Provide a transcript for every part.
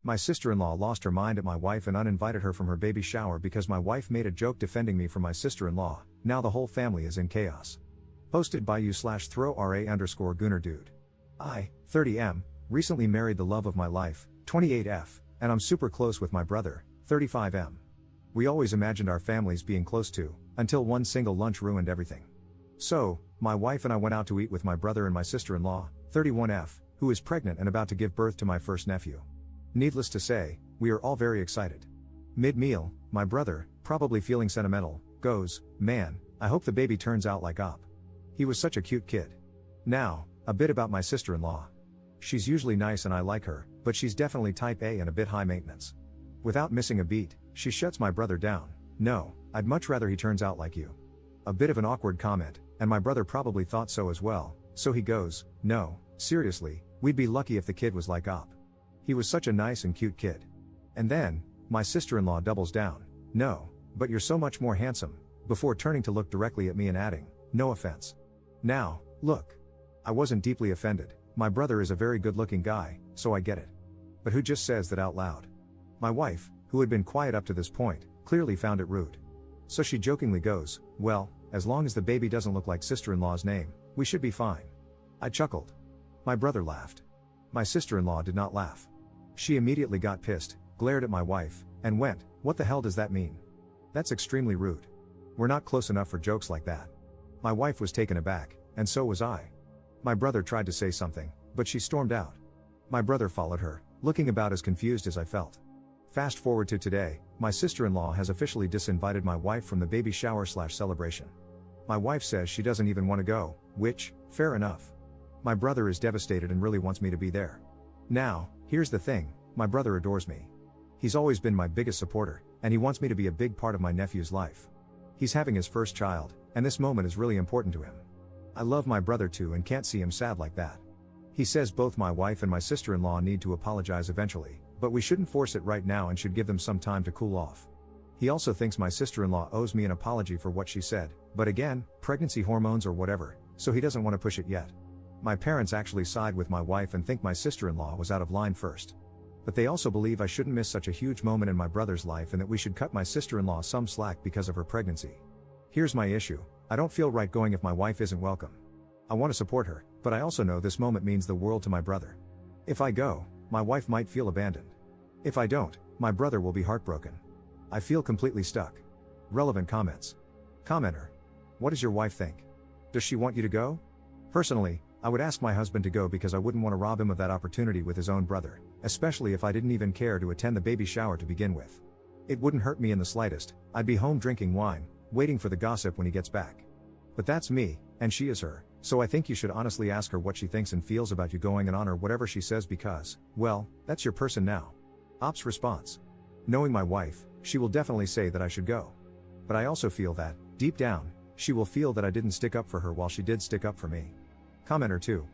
My sister-in-law lost her mind at my wife and uninvited her from her baby shower because my wife made a joke defending me from my sister-in-law. Now the whole family is in chaos. Posted by you/throw_ra_Gunnar dude. I, 30M, recently married the love of my life, 28F, and I'm super close with my brother, 35M. We always imagined our families being close to, until one single lunch ruined everything. So, my wife and I went out to eat with my brother and my sister-in-law, 31F, who is pregnant and about to give birth to my first nephew. Needless to say, we are all very excited. Mid-meal, my brother, probably feeling sentimental, goes, "Man, I hope the baby turns out like Op. He was such a cute kid." Now, a bit about my sister-in-law. She's usually nice and I like her, but she's definitely type A and a bit high maintenance. Without missing a beat, she shuts my brother down. "No, I'd much rather he turns out like you." A bit of an awkward comment, and my brother probably thought so as well, so he goes, "No, seriously, we'd be lucky if the kid was like Op. He was such a nice and cute kid." And then, my sister-in-law doubles down. "No, but you're so much more handsome," before turning to look directly at me and adding, "No offense." Now, look. I wasn't deeply offended. My brother is a very good-looking guy, so I get it. But who just says that out loud? My wife, who had been quiet up to this point, clearly found it rude. So she jokingly goes, "Well, as long as the baby doesn't look like sister-in-law's name, we should be fine." I chuckled. My brother laughed. My sister-in-law did not laugh. She immediately got pissed, glared at my wife, and went, "What the hell does that mean? That's extremely rude. We're not close enough for jokes like that." My wife was taken aback, and so was I. My brother tried to say something, but she stormed out. My brother followed her, looking about as confused as I felt. Fast forward to today, my sister-in-law has officially disinvited my wife from the baby shower/celebration. My wife says she doesn't even want to go, which, fair enough. My brother is devastated and really wants me to be there. Now, here's the thing, my brother adores me. He's always been my biggest supporter, and he wants me to be a big part of my nephew's life. He's having his first child, and this moment is really important to him. I love my brother too and can't see him sad like that. He says both my wife and my sister-in-law need to apologize eventually, but we shouldn't force it right now and should give them some time to cool off. He also thinks my sister-in-law owes me an apology for what she said, but again, pregnancy hormones or whatever, so he doesn't want to push it yet. My parents actually side with my wife and think my sister-in-law was out of line first. But they also believe I shouldn't miss such a huge moment in my brother's life and that we should cut my sister-in-law some slack because of her pregnancy. Here's my issue. I don't feel right going if my wife isn't welcome. I want to support her, but I also know this moment means the world to my brother. If I go, my wife might feel abandoned. If I don't, my brother will be heartbroken. I feel completely stuck. Relevant comments. Commenter. What does your wife think? Does she want you to go? Personally, I would ask my husband to go because I wouldn't want to rob him of that opportunity with his own brother, especially if I didn't even care to attend the baby shower to begin with. It wouldn't hurt me in the slightest. I'd be home drinking wine, waiting for the gossip when he gets back. But that's me, and she is her, so I think you should honestly ask her what she thinks and feels about you going and honor whatever she says because, well, that's your person now. Op's response. Knowing my wife, she will definitely say that I should go. But I also feel that, deep down, she will feel that I didn't stick up for her while she did stick up for me. Commenter 2.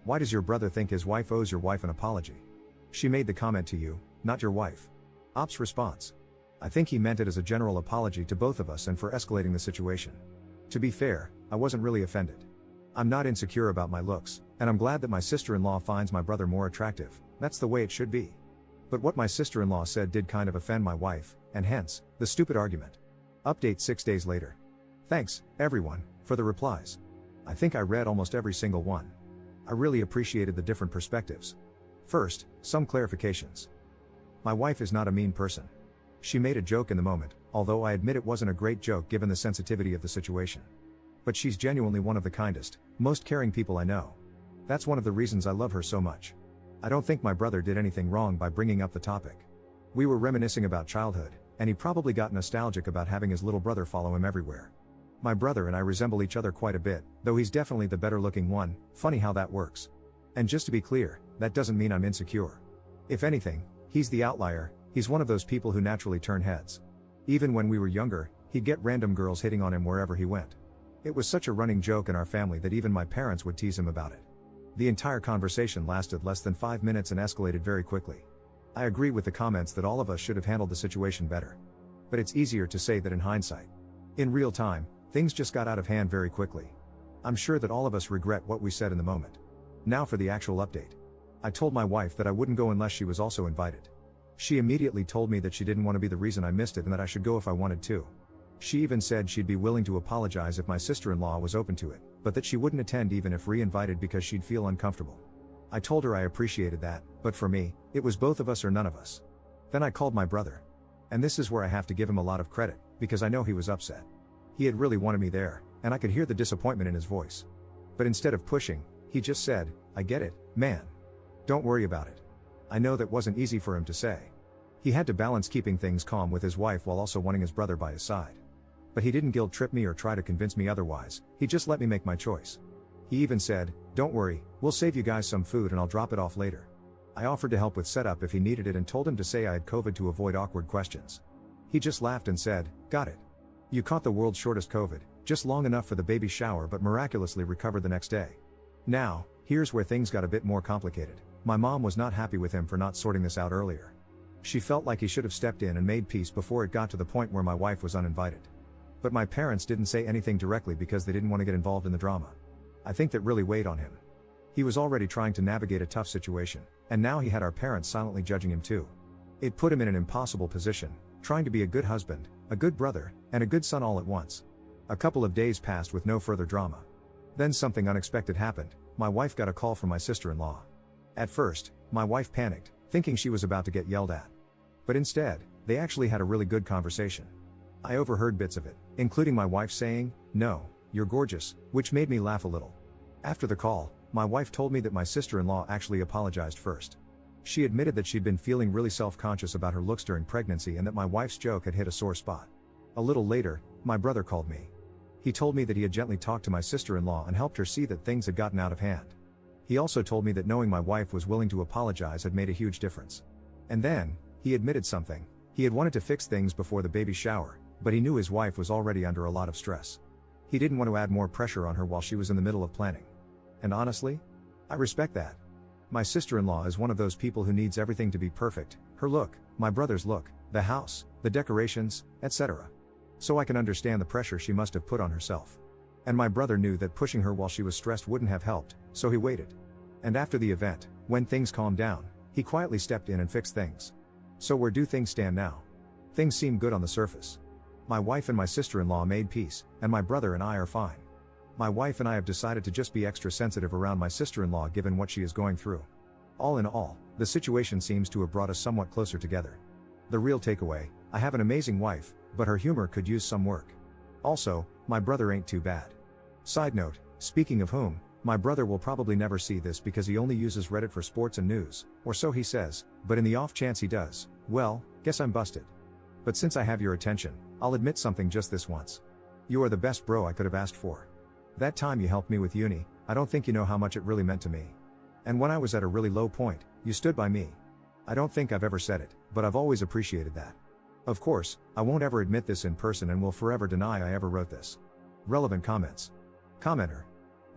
Why does your brother think his wife owes your wife an apology? She made the comment to you, not your wife. Op's response. I think he meant it as a general apology to both of us and for escalating the situation. To be fair, I wasn't really offended. I'm not insecure about my looks, and I'm glad that my sister-in-law finds my brother more attractive. That's the way it should be. But what my sister-in-law said did kind of offend my wife, and hence, the stupid argument. Update 6 days later. Thanks, everyone, for the replies. I think I read almost every single one. I really appreciated the different perspectives. First, some clarifications. My wife is not a mean person. She made a joke in the moment, although I admit it wasn't a great joke given the sensitivity of the situation. But she's genuinely one of the kindest, most caring people I know. That's one of the reasons I love her so much. I don't think my brother did anything wrong by bringing up the topic. We were reminiscing about childhood, and he probably got nostalgic about having his little brother follow him everywhere. My brother and I resemble each other quite a bit, though he's definitely the better looking one. Funny how that works. And just to be clear, that doesn't mean I'm insecure. If anything, he's the outlier. He's one of those people who naturally turn heads. Even when we were younger, he'd get random girls hitting on him wherever he went. It was such a running joke in our family that even my parents would tease him about it. The entire conversation lasted less than 5 minutes and escalated very quickly. I agree with the comments that all of us should have handled the situation better. But it's easier to say that in hindsight. In real time, things just got out of hand very quickly. I'm sure that all of us regret what we said in the moment. Now for the actual update. I told my wife that I wouldn't go unless she was also invited. She immediately told me that she didn't want to be the reason I missed it and that I should go if I wanted to. She even said she'd be willing to apologize if my sister-in-law was open to it, but that she wouldn't attend even if re-invited because she'd feel uncomfortable. I told her I appreciated that, but for me, it was both of us or none of us. Then I called my brother. And this is where I have to give him a lot of credit, because I know he was upset. He had really wanted me there, and I could hear the disappointment in his voice. But instead of pushing, he just said, "I get it, man. Don't worry about it." I know that wasn't easy for him to say. He had to balance keeping things calm with his wife while also wanting his brother by his side. But he didn't guilt-trip me or try to convince me otherwise, he just let me make my choice. He even said, "Don't worry, we'll save you guys some food and I'll drop it off later." I offered to help with setup if he needed it and told him to say I had COVID to avoid awkward questions. He just laughed and said, "Got it. You caught the world's shortest COVID, just long enough for the baby shower but miraculously recovered the next day." Now, here's where things got a bit more complicated. My mom was not happy with him for not sorting this out earlier. She felt like he should have stepped in and made peace before it got to the point where my wife was uninvited. But my parents didn't say anything directly because they didn't want to get involved in the drama. I think that really weighed on him. He was already trying to navigate a tough situation, and now he had our parents silently judging him too. It put him in an impossible position, trying to be a good husband, a good brother, and a good son all at once. A couple of days passed with no further drama. Then something unexpected happened. My wife got a call from my sister-in-law. At first, my wife panicked, thinking she was about to get yelled at. But instead, they actually had a really good conversation. I overheard bits of it, including my wife saying, "No, you're gorgeous," which made me laugh a little. After the call, my wife told me that my sister-in-law actually apologized first. She admitted that she'd been feeling really self-conscious about her looks during pregnancy and that my wife's joke had hit a sore spot. A little later, my brother called me. He told me that he had gently talked to my sister-in-law and helped her see that things had gotten out of hand. He also told me that knowing my wife was willing to apologize had made a huge difference. And then, he admitted something. He had wanted to fix things before the baby shower, but he knew his wife was already under a lot of stress. He didn't want to add more pressure on her while she was in the middle of planning. And honestly, I respect that. My sister-in-law is one of those people who needs everything to be perfect, her look, my brother's look, the house, the decorations, etc. So I can understand the pressure she must have put on herself. And my brother knew that pushing her while she was stressed wouldn't have helped, so he waited. And after the event, when things calmed down, he quietly stepped in and fixed things. So where do things stand now? Things seem good on the surface. My wife and my sister-in-law made peace, and my brother and I are fine. My wife and I have decided to just be extra sensitive around my sister-in-law given what she is going through. All in all, the situation seems to have brought us somewhat closer together. The real takeaway, I have an amazing wife, but her humor could use some work. Also, my brother ain't too bad. Side note, speaking of whom, my brother will probably never see this because he only uses Reddit for sports and news, or so he says, but in the off chance he does, well, guess I'm busted. But since I have your attention, I'll admit something just this once. You are the best bro I could have asked for. That time you helped me with uni, I don't think you know how much it really meant to me. And when I was at a really low point, you stood by me. I don't think I've ever said it, but I've always appreciated that. Of course, I won't ever admit this in person and will forever deny I ever wrote this. Relevant comments. Commenter.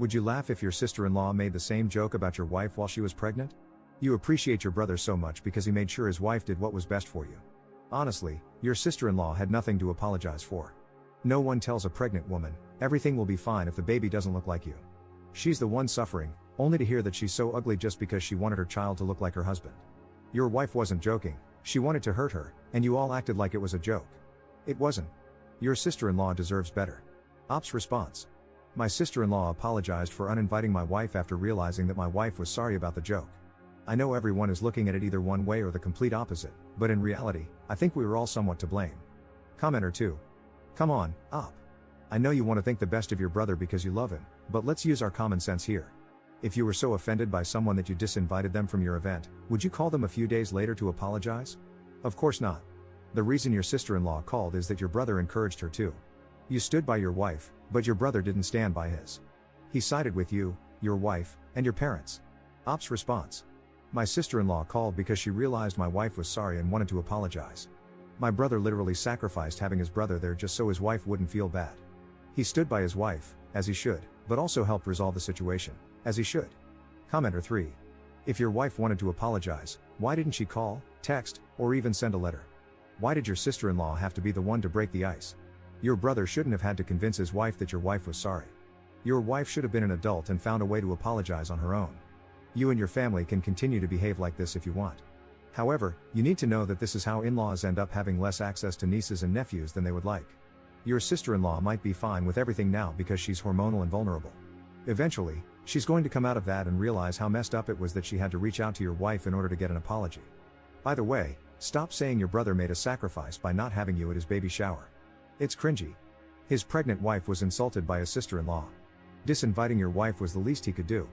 Would you laugh if your sister-in-law made the same joke about your wife while she was pregnant? You appreciate your brother so much because he made sure his wife did what was best for you. Honestly, your sister-in-law had nothing to apologize for. No one tells a pregnant woman, everything will be fine if the baby doesn't look like you. She's the one suffering, only to hear that she's so ugly just because she wanted her child to look like her husband. Your wife wasn't joking, she wanted to hurt her, and you all acted like it was a joke. It wasn't. Your sister-in-law deserves better. Ops response. My sister-in-law apologized for uninviting my wife after realizing that my wife was sorry about the joke. I know everyone is looking at it either one way or the complete opposite, but in reality, I think we were all somewhat to blame. Commenter 2. Come on, Op. I know you want to think the best of your brother because you love him, but let's use our common sense here. If you were so offended by someone that you disinvited them from your event, would you call them a few days later to apologize? Of course not. The reason your sister-in-law called is that your brother encouraged her to. You stood by your wife, but your brother didn't stand by his. He sided with you, your wife, and your parents. Op's response. My sister-in-law called because she realized my wife was sorry and wanted to apologize. My brother literally sacrificed having his brother there just so his wife wouldn't feel bad. He stood by his wife, as he should, but also helped resolve the situation, as he should. Commenter 3. If your wife wanted to apologize, why didn't she call, text, or even send a letter? Why did your sister-in-law have to be the one to break the ice? Your brother shouldn't have had to convince his wife that your wife was sorry. Your wife should have been an adult and found a way to apologize on her own. You and your family can continue to behave like this if you want. However, you need to know that this is how in-laws end up having less access to nieces and nephews than they would like. Your sister-in-law might be fine with everything now because she's hormonal and vulnerable. Eventually, she's going to come out of that and realize how messed up it was that she had to reach out to your wife in order to get an apology. By the way, stop saying your brother made a sacrifice by not having you at his baby shower. It's cringy. His pregnant wife was insulted by his sister-in-law. Disinviting your wife was the least he could do.